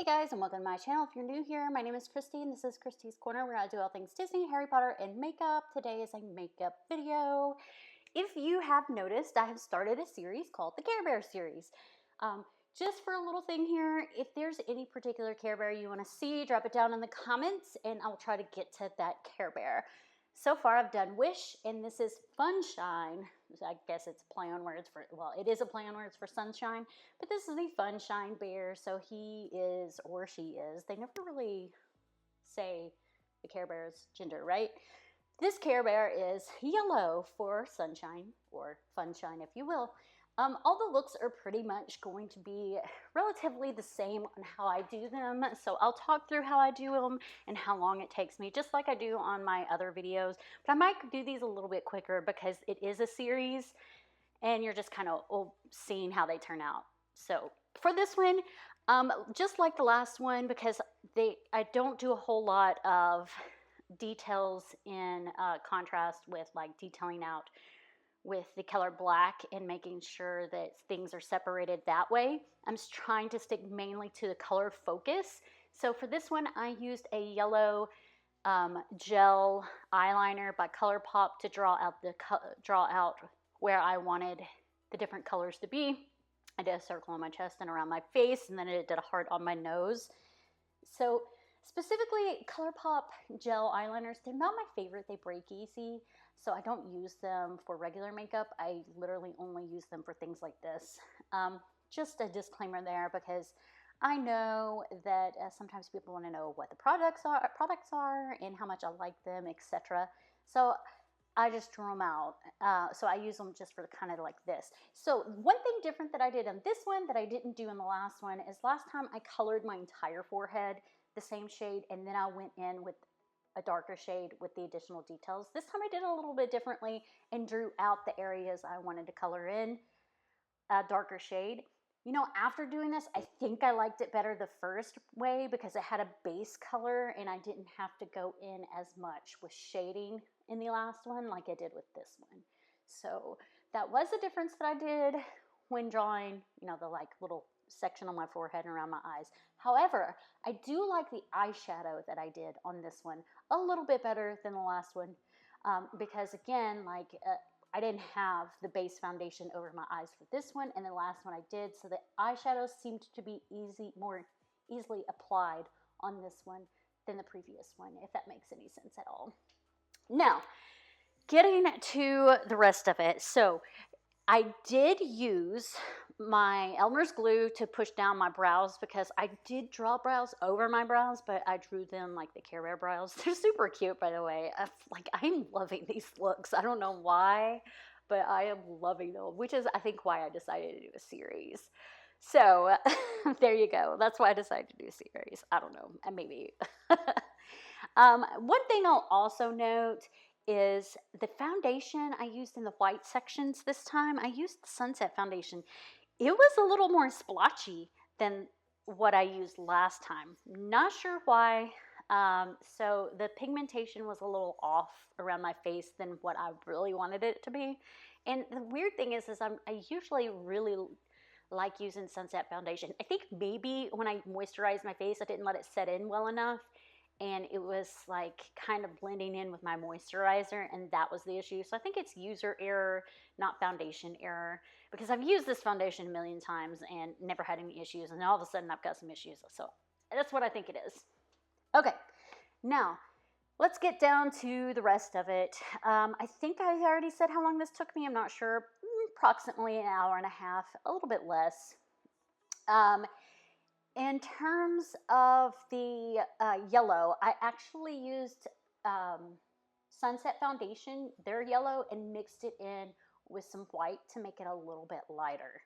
guys, and welcome to my channel. If you're new here, my name is Christy and this is Christy's Corner, where I do all things Disney, Harry Potter, and makeup. Today is a makeup video. If you have noticed, I have started a series called the Care Bear series. Just for a little thing here, if there's any particular Care Bear you want to see, drop it down in the comments and I'll try to get to that Care Bear. So far I've done Wish, and this is Funshine. I guess it's a play on words for, well, it is a play on words for sunshine, but this is the Funshine bear, so he is, or she is. They never really say the Care Bear's gender, right? This Care Bear is yellow for sunshine, or Funshine if you will. All the looks are pretty much going to be relatively the same on how I do them. So I'll talk through how I do them and how long it takes me, just like I do on my other videos. But I might do these a little bit quicker because it is a series and you're just kind of seeing how they turn out. So for this one, just like the last one, because I don't do a whole lot of details in contrast with like detailing out with the color black and making sure that things are separated that way. I'm just trying to stick mainly to the color focus. So for this one, I used a yellow gel eyeliner by ColourPop to draw out where I wanted the different colors to be. I did a circle on my chest and around my face, and then I did a heart on my nose. So specifically, ColourPop gel eyeliners, they're not my favorite. They break easy, so I don't use them for regular makeup. I literally only use them for things like this. Just a disclaimer there, because I know that sometimes people want to know what the products are and how much I like them, etc. So I just draw them out. So I use them just for kind of like this. So one thing different that I did on this one that I didn't do in the last one is last time I colored my entire forehead the same shade, and then I went in with a darker shade with the additional details. This time I did it a little bit differently and drew out the areas I wanted to color in a darker shade. You know, after doing this, I think I liked it better the first way because it had a base color and I didn't have to go in as much with shading in the last one like I did with this one. So that was the difference that I did when drawing, you know, the like little section on my forehead and around my eyes. However, I do like the eyeshadow that I did on this one a little bit better than the last one because again, like I didn't have the base foundation over my eyes for this one, and the last one I did, so the eyeshadow seemed to be more easily applied on this one than the previous one, if that makes any sense at all. Now, getting to the rest of it. So I did use my Elmer's glue to push down my brows because I did draw brows over my brows, but I drew them like the Care Bear brows. They're super cute, by the way. I'm loving these looks. I don't know why, but I am loving them, which is, I think, why I decided to do a series. So there you go. That's why I decided to do a series. I don't know, maybe. One thing I'll also note is the foundation I used in the white sections this time. I used the Sunset foundation. It was a little more splotchy than what I used last time. Not sure why. So the pigmentation was a little off around my face than what I really wanted it to be. And the weird thing is I usually really like using Sunset foundation. I think maybe when I moisturized my face, I didn't let it set in well enough, and it was like kind of blending in with my moisturizer, and that was the issue. So I think it's user error, not foundation error, because I've used this foundation a million times and never had any issues, and all of a sudden I've got some issues. So that's what I think it is. Okay, now let's get down to the rest of it. I think I already said how long this took me. I'm not sure. Approximately an hour and a half, a little bit less. In terms of the yellow, I actually used Sunset foundation, their yellow, and mixed it in with some white to make it a little bit lighter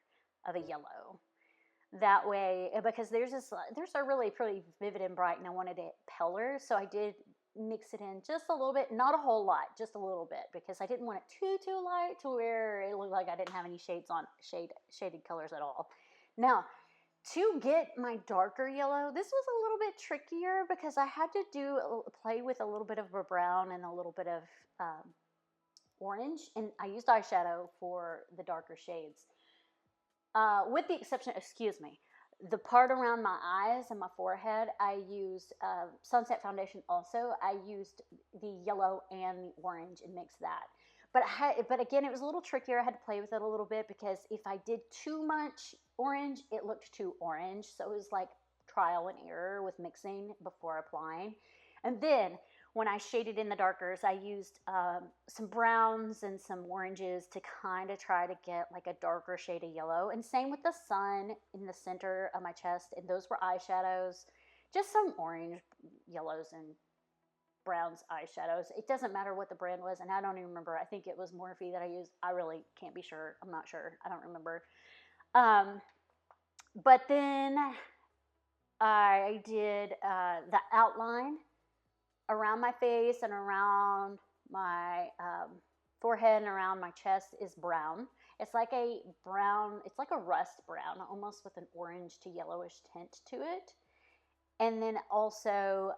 of a yellow. That way, because theirs are really pretty vivid and bright, and I wanted it paler, so I did mix it in just a little bit, not a whole lot, just a little bit, because I didn't want it too light to where it looked like I didn't have any shaded colors at all. Now, to get my darker yellow, this was a little bit trickier because I had to play with a little bit of a brown and a little bit of orange, and I used eyeshadow for the darker shades. With the exception, excuse me, the part around my eyes and my forehead, I used Sunset Foundation also. I used the yellow and the orange and mixed that. But again, it was a little trickier. I had to play with it a little bit because if I did too much orange, it looked too orange. So it was like trial and error with mixing before applying. And then when I shaded in the darkers, I used some browns and some oranges to kind of try to get like a darker shade of yellow. And same with the sun in the center of my chest. And those were eyeshadows, just some orange, yellows, and browns eyeshadows. It doesn't matter what the brand was, and I don't even remember. I think it was Morphe that I used. I really can't be sure. I'm not sure. I don't remember. But then I did the outline around my face and around my forehead and around my chest is brown. It's like a brown, it's like a rust brown, almost with an orange to yellowish tint to it. And then also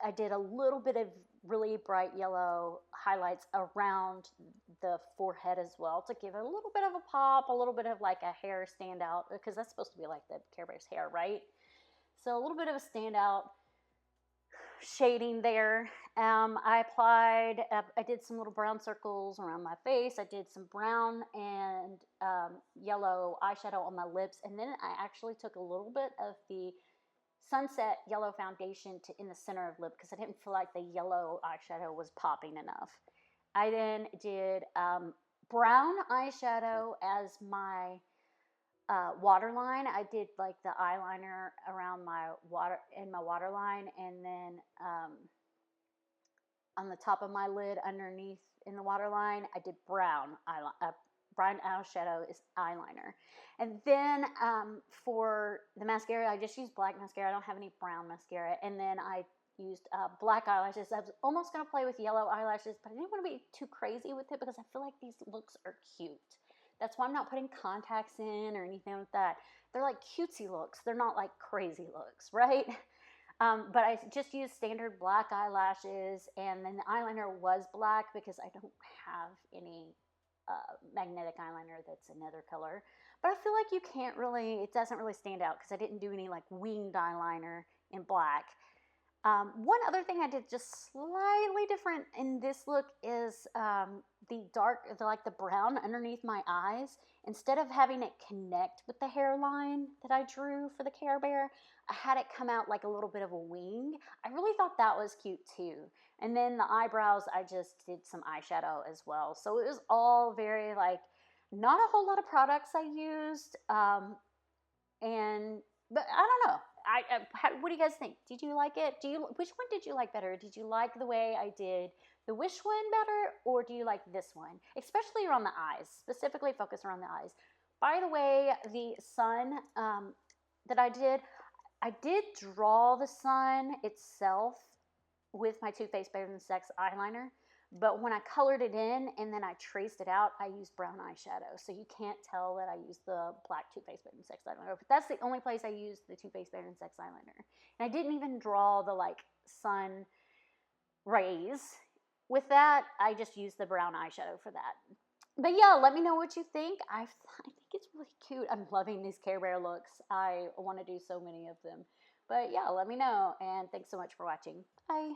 I did a little bit of really bright yellow highlights around the forehead as well to give it a little bit of a pop, a little bit of like a hair standout, because that's supposed to be like the Care Bear's hair, right? So a little bit of a standout shading there. I applied, I did some little brown circles around my face. I did some brown and yellow eyeshadow on my lips. And then I actually took a little bit of the Sunset yellow foundation in the center of lip because I didn't feel like the yellow eyeshadow was popping enough. I then did brown eyeshadow as my waterline. I did like the eyeliner around my waterline, and then on the top of my lid underneath in the waterline, I did brown eyeshadow is eyeliner. And then for the mascara, I just used black mascara. I don't have any brown mascara. And then I used black eyelashes. I was almost going to play with yellow eyelashes, but I didn't want to be too crazy with it because I feel like these looks are cute. That's why I'm not putting contacts in or anything like that. They're like cutesy looks. They're not like crazy looks, right? But I just used standard black eyelashes, and then the eyeliner was black because I don't have any magnetic eyeliner that's another color. But I feel like you can't really, it doesn't really stand out because I didn't do any like winged eyeliner in black. One other thing I did just slightly different in this look is the brown underneath my eyes. Instead of having it connect with the hairline that I drew for the Care Bear, I had it come out like a little bit of a wing. I really thought that was cute too. And then the eyebrows, I just did some eyeshadow as well. So it was all very like, not a whole lot of products I used. But I don't know. What do you guys think? Did you like it? Which one did you like better? Did you like the way I did the Wish one better, or do you like this one? Especially around the eyes, specifically focus around the eyes. By the way, the sun that I did draw the sun itself with my Too Faced Better Than Sex eyeliner. But when I colored it in and then I traced it out, I used brown eyeshadow. So you can't tell that I used the black Too Faced Better Than Sex eyeliner. But that's the only place I used the Too Faced Better Than Sex eyeliner. And I didn't even draw the like sun rays with that. I just used the brown eyeshadow for that. But yeah, let me know what you think. I think it's really cute. I'm loving these Care Bear looks. I want to do so many of them. But yeah, let me know. And thanks so much for watching. Bye.